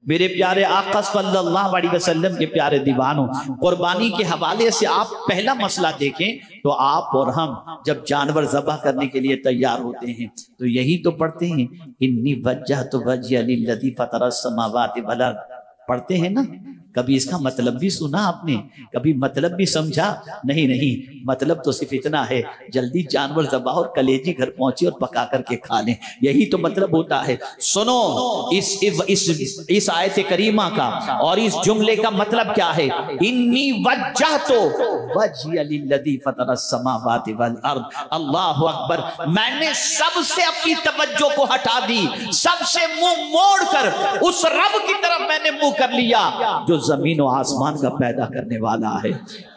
میرے پیارے آقا صلی اللہ علیہ وسلم کے پیارے دیوانوں، قربانی کے حوالے سے آپ پہلا مسئلہ دیکھیں تو آپ اور ہم جب جانور ذبح کرنے کے لیے تیار ہوتے ہیں تو یہی تو پڑھتے ہیں، انی وجہت وجہی للذی فطر السماوات والارض، پڑھتے ہیں نا؟ کبھی اس کا مطلب بھی سنا آپ نے؟ کبھی مطلب بھی سمجھا؟ نہیں، مطلب تو صرف اتنا ہے جلدی جانور ذبح اور کلیجی گھر پہنچے اور پکا کر کے کھا لیں، یہی تو مطلب ہوتا ہے۔ سنو اس آیت کریمہ کا اور اس جملے کا مطلب کیا ہے؟ انی وجہت وجہی للذی فطر السماوات والارض، اللہ اکبر، میں نے سب سے اپنی توجہ کو ہٹا دی، سب سے منہ موڑ کر اس رب کی طرف میں نے منہ کر لیا جو زمین و آسمان کا پیدا کرنے والا ہے۔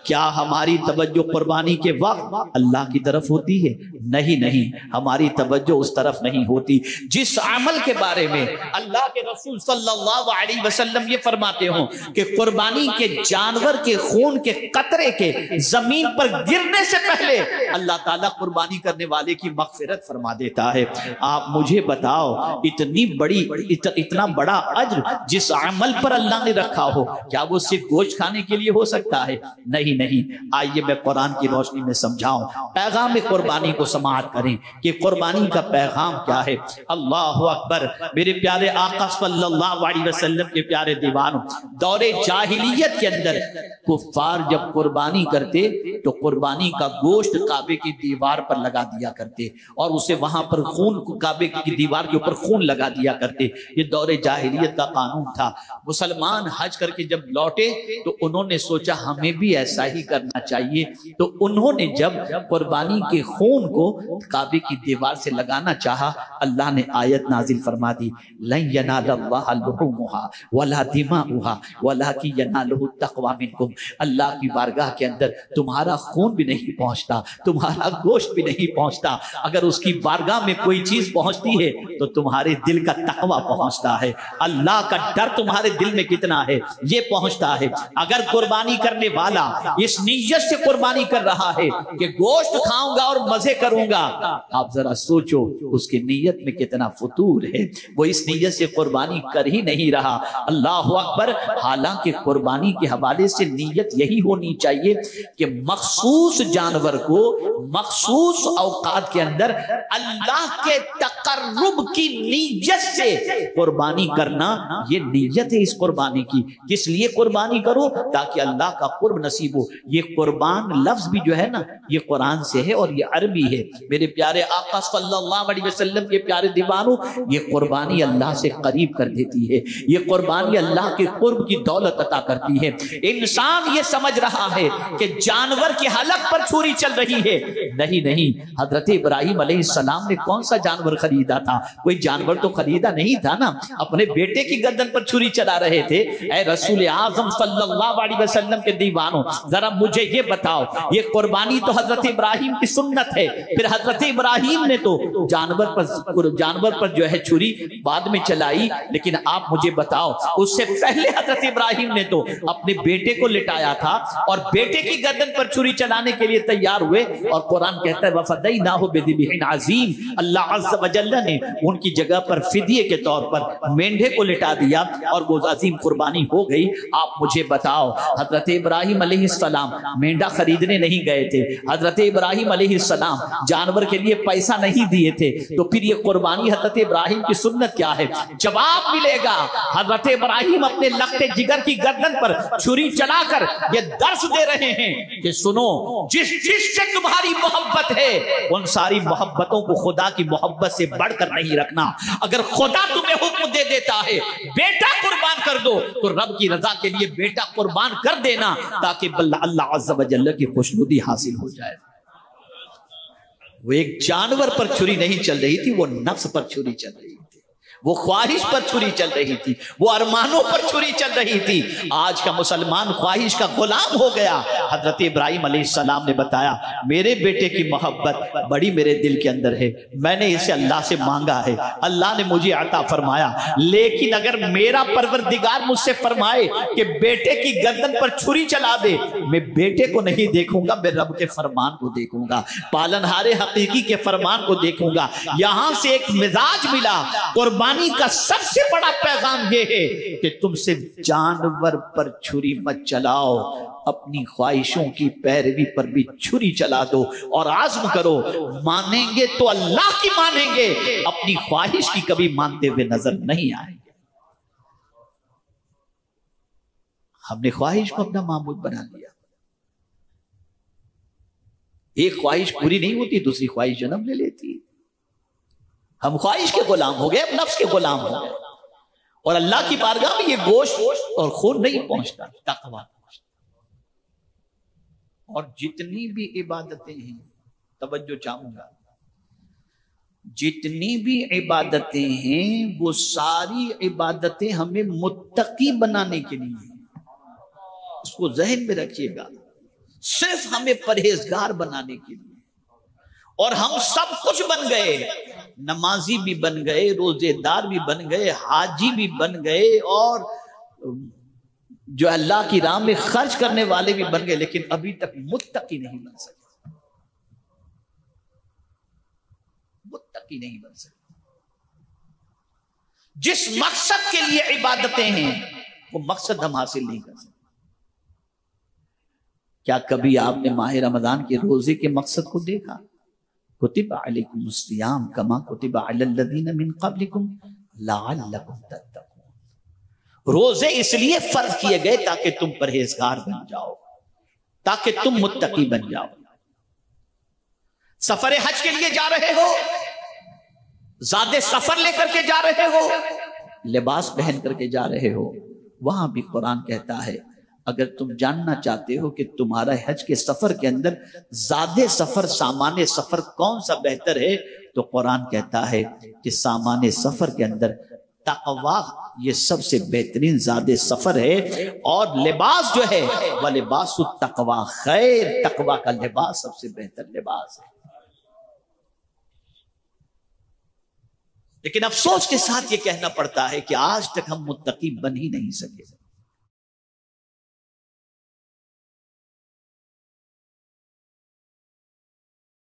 کیا ہماری توجہ قربانی کے وقت اللہ کی طرف ہوتی ہے؟ نہیں، ہماری توجہ اس طرف نہیں ہوتی جس عمل کے بارے میں اللہ کے رسول صلی اللہ علیہ وسلم یہ فرماتے ہوں کہ قربانی کے جانور کے خون کے قطرے کے زمین پر گرنے سے پہلے اللہ تعالیٰ قربانی کرنے والے کی مغفرت فرما دیتا ہے۔ آپ مجھے بتاؤ اتنا بڑا اجر جس عمل پر اللہ نے رکھا ہو، کیا وہ صرف گوشت کھانے کے لیے ہو سکتا ہے؟ نہیں، آئیے میں قرآن کی روشنی میں سمجھاؤں، پیغام قربانی کو سماعت کریں کہ قربانی کا پیغام کیا ہے۔ اللہ اکبر، میرے پیارے آقا صلی اللہ علیہ وسلم کے پیارے دیوانوں، دور جاہلیت کے اندر کفار جب قربانی کرتے تو قربانی کا گوشت کعبے کی دیوار پر لگا دیا کرتے اور اسے وہاں پر خون، کعبے کی دیوار کے اوپر خون لگا دیا کرتے۔ یہ دور جاہلیت کا قانون تھا۔ مسلمان حج کر کے جب لوٹے تو انہوں نے سوچا ہمیں بھی ایسا ہی کرنا چاہیے، تو انہوں نے جب قربانی کے خون کو کعبے کی دیوار سے لگانا چاہا، اللہ نے آیت نازل فرما دی، لن ینال اللہ لحومها ولا دماؤها ولکن ینالہ التقوی منکم، اللہ کی بارگاہ کے اندر تمہارا خون بھی نہیں پہنچتا، تمہارا گوشت بھی نہیں پہنچتا، اگر اس کی بارگاہ میں کوئی چیز پہنچتی ہے تو تمہارے دل کا تقوی پہنچتا ہے، اللہ کا ڈر تمہارے دل میں کتنا ہے یہ پہنچتا ہے۔ اگر قربانی کرنے والا اس نیت سے قربانی کر رہا ہے کہ گوشت کھاؤں گا اور مزے کروں گا، آپ ذرا سوچو اس کی نیت میں کتنا فتور ہے، وہ اس نیت سے قربانی کر ہی نہیں رہا۔ اللہ اکبر، حالانکہ قربانی کے حوالے سے نیت یہی ہونی چاہیے کہ مخصوص جانور کو مخصوص اوقات کے اندر اللہ کے تقرب کی نیت سے قربانی کرنا، یہ نیت ہے اس قربانی کی۔ کس لیے قربانی کرو؟ تاکہ اللہ کا قرب نصیب ہو۔ یہ قربان لفظ بھی جو ہے نا یہ قرآن سے ہے اور یہ عربی ہے۔ میرے پیارے آقا صلی اللہ علیہ وسلم کے پیارے دیوانوں، یہ قربانی اللہ سے قریب کر دیتی ہے، یہ قربانی اللہ کے قرب کی دولت عطا کرتی ہے۔ انسان یہ سمجھ رہا ہے کہ جانور کے حلق پر چھری چل رہی ہے، نہیں، حضرت ابراہیم علیہ السلام نے کون سا جانور خریدا تھا؟ کوئی جانور تو خریدا نہیں تھا نا، اپنے بیٹے کی گردن پر چھری چلا رہے تھے۔ اے رسول اعظم صلی اللہ علیہ وسلم کے دیوانوں، ذرا مجھے یہ بتاؤ، یہ قربانی تو حضرت ابراہیم کی سنت ہے، پھر حضرت ابراہیم نے تو جانور پر جو ہے چھری بعد میں چلائی، لیکن آپ مجھے بتاؤ اس سے پہلے حضرت ابراہیم نے تو اپنے بیٹے کو لٹایا تھا اور بیٹے کی گردن پر چھری چلانے کے لیے تیار ہوئے، اور قرآن کہتا ہے وَفَدَيْنَاهُ بِذِبْحٍ عَظِيمٍ، اللہ عز و جل نے ان کی جگہ پر فدیے کے طور پر مینڈھے کو لٹا دیا اور وہ عظیم قربانی ہو گئی۔ آپ مجھے بتاؤ، حضرت ابراہیم علیہ السلام مینڈا خریدنے نہیں گئے تھے، حضرت ابراہیم علیہ السلام جانور کے لیے پیسہ نہیں دیے تھے، تو پھر یہ قربانی حضرت ابراہیم کی سنت کیا ہے؟ جواب ملے گا، حضرت ابراہیم اپنے لخت جگر کی گردن پر چھری چلا کر یہ درس دے رہے ہیں کہ سنو، جس سے تمہاری محبت ہے ان ساری محبتوں کو خدا کی محبت سے بڑھ کر نہیں رکھنا۔ اگر خدا تمہیں حکم دے دیتا ہے بیٹا قربان کر دو تو رب کی رضا کے لیے بیٹا قربان کر دینا، تاکہ اللہ عز و جل کی خوشنودی حاصل ہو جائے۔ وہ ایک جانور پر چھری نہیں چل رہی تھی، وہ نفس پر چھری چل رہی تھی، وہ خواہش پر چھری چل رہی تھی، وہ ارمانوں پر چھری چل رہی تھی۔ آج کا مسلمان خواہش کا غلام ہو گیا۔ حضرت ابراہیم علیہ السلام نے بتایا میرے بیٹے کی محبت بڑی میرے دل کے اندر ہے، میں نے اسے اللہ سے مانگا ہے، اللہ نے مجھے عطا فرمایا، لیکن اگر میرا پروردگار مجھ سے فرمائے کہ بیٹے کی گردن پر چھری چلا دے، میں بیٹے کو نہیں دیکھوں گا، میں رب کے فرمان کو دیکھوں گا، پالنہار حقیقی کے فرمان کو دیکھوں گا۔ یہاں سے ایک مزاج ملا، قربانی کا سب سے بڑا پیغام یہ ہے کہ تم صرف جانور پر چھری مت چلاؤ، اپنی خواہشوں کی پیروی پر بھی چھری چلا دو اور عزم کرو، مانیں گے تو اللہ کی مانیں گے، اپنی خواہش کی کبھی مانتے ہوئے نظر نہیں آئیں گے۔ ہم نے خواہش کو اپنا معبود بنا لیا، ایک خواہش پوری نہیں ہوتی دوسری خواہش جنم لے لیتی ہے، ہم خواہش کے غلام ہو گئے، اب نفس کے غلام ہو گئے، اور اللہ کی بارگاہ میں یہ گوشت اور خون نہیں پہنچتا، تقویٰ پہنچتا۔ اور جتنی بھی عبادتیں ہیں، توجہ چاہوں گا، جتنی بھی عبادتیں ہیں وہ ساری عبادتیں ہمیں متقی بنانے کے لیے، اس کو ذہن میں رکھیے گا، صرف ہمیں پرہیزگار بنانے کے لیے، اور ہم سب کچھ بن گئے، نمازی بھی بن گئے، روزے دار بھی بن گئے، حاجی بھی بن گئے، اور جو اللہ کی راہ میں خرچ کرنے والے بھی بن گئے، لیکن ابھی تک متقی نہیں بن سکے، متقی نہیں بن سکے۔ جس مقصد کے لیے عبادتیں ہیں وہ مقصد ہم حاصل نہیں کر سکتے۔ کیا کبھی آپ نے ماہ رمضان کے روزے کے مقصد کو دیکھا؟ کتب علیکم الصیام کما کتب علی الذین من قبلکم لعلکم تتقون۔ روزے اس لیے فرض کیے گئے تاکہ تم پرہیزگار بن جاؤ، تاکہ تم متقی بن جاؤ۔ سفر حج کے لیے جا رہے ہو، زاد سفر لے کر کے جا رہے ہو، لباس پہن کر کے جا رہے ہو، وہاں بھی قرآن کہتا ہے اگر تم جاننا چاہتے ہو کہ تمہارا حج کے سفر کے اندر زاد سفر سامان سفر کون سا بہتر ہے، تو قرآن کہتا ہے کہ سامان سفر کے اندر تقویٰ یہ سب سے بہترین زاد سفر ہے، اور لباس جو ہے وہ لباس التقویٰ خیر، تقویٰ کا لباس سب سے بہتر لباس ہے۔ لیکن افسوس کے ساتھ یہ کہنا پڑتا ہے کہ آج تک ہم متقی بن ہی نہیں سکے۔